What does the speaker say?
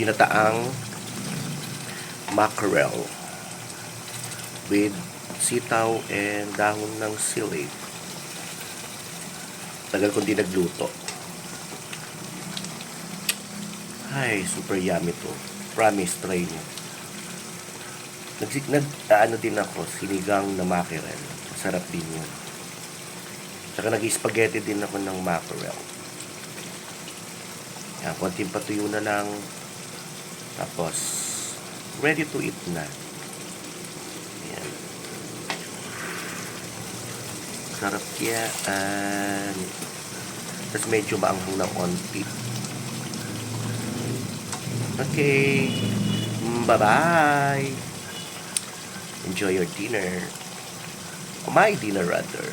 ginataang mackerel with sitaw and dahon ng sili. Tagal kong di nagluto. Ay, super yummy to. Promise, try nyo. Ano din ako, sinigang na mackerel. Sarap din yun. Tsaka nag-spaghetti din ako ng mackerel. Yan, konting patuyo na lang. Tapos, ready to eat na. Yan. Sarap yan. Tapos medyo maanghang ng onti. Okay. Bye-bye. Enjoy your dinner. My dinner rather.